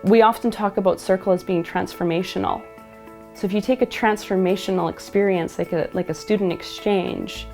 We often talk about circle as being transformational. So if you take a transformational experience, like a student exchange,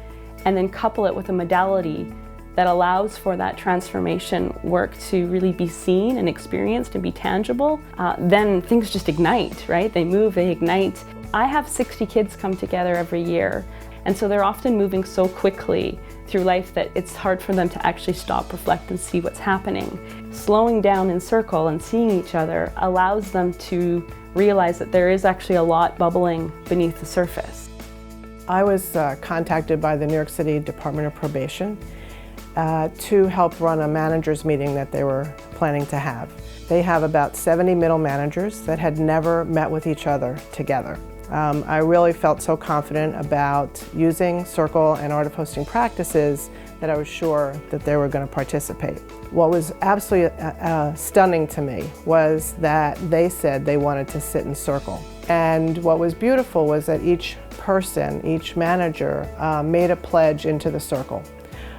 and then couple it with a modality that allows for that transformation work to really be seen and experienced and be tangible, then things just ignite, right? They move, they ignite. I have 60 kids come together every year, and so they're often moving so quickly through life that it's hard for them to actually stop, reflect, and see what's happening. Slowing down in circle and seeing each other allows them to realize that there is actually a lot bubbling beneath the surface. I was contacted by the New York City Department of Probation to help run a managers meeting that they were planning to have. They have about 70 middle managers that had never met with each other together. I really felt so confident about using Circle and Art of Hosting practices that I was sure that they were going to participate. What was absolutely stunning to me was that they said they wanted to sit in circle. And what was beautiful was that each person, each manager, made a pledge into the circle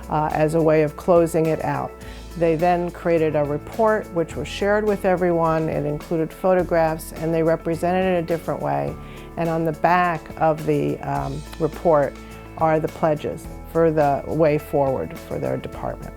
as a way of closing it out. They then created a report which was shared with everyone. It included photographs, and they represented it a different way. And on the back of the report are the pledges for the way forward for their department.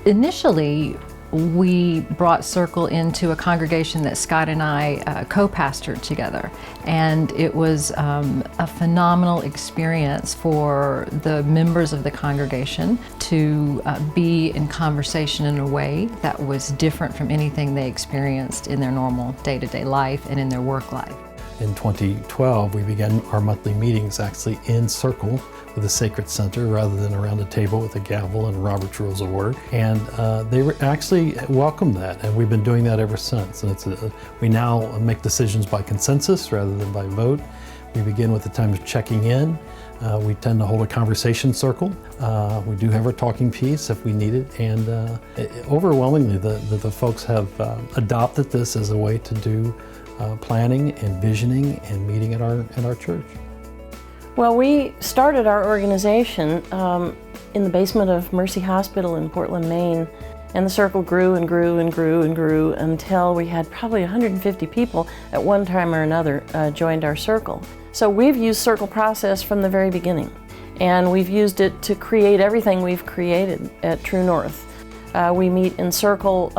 Initially, we brought Circle into a congregation that Scott and I co-pastored together, and it was a phenomenal experience for the members of the congregation to be in conversation in a way that was different from anything they experienced in their normal day-to-day life and in their work life. In 2012, we began our monthly meetings actually in circle with a sacred center rather than around a table with a gavel and Robert's Rules of Order. And they actually welcomed that, and we've been doing that ever since. And we now make decisions by consensus rather than by vote. We begin with the time of checking in. We tend to hold a conversation circle. We do have our talking piece if we need it, and overwhelmingly the folks have adopted this as a way to do planning and visioning and meeting at our church. Well, we started our organization in the basement of Mercy Hospital in Portland, Maine, and the circle grew and grew and grew and grew until we had probably 150 people at one time or another joined our circle. So we've used circle process from the very beginning, and we've used it to create everything we've created at True North. We meet in circle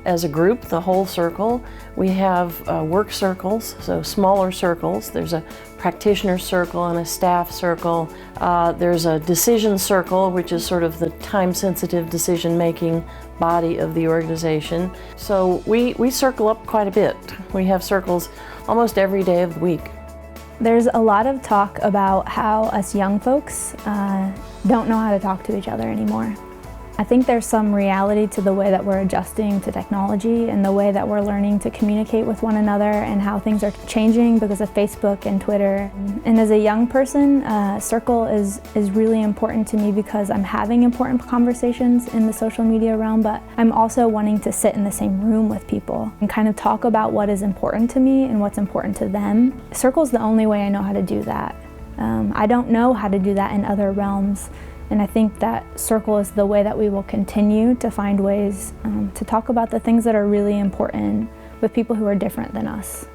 as a group, the whole circle. We have work circles, so smaller circles. There's a practitioner circle and a staff circle. There's a decision circle, which is sort of the time-sensitive decision-making body of the organization. So we circle up quite a bit. We have circles almost every day of the week. There's a lot of talk about how us young folks don't know how to talk to each other anymore. I think there's some reality to the way that we're adjusting to technology and the way that we're learning to communicate with one another and how things are changing because of Facebook and Twitter. And as a young person, Circle is really important to me because I'm having important conversations in the social media realm, but I'm also wanting to sit in the same room with people and kind of talk about what is important to me and what's important to them. Circle's the only way I know how to do that. I don't know how to do that in other realms. And I think that Circle is the way that we will continue to find ways to talk about the things that are really important with people who are different than us.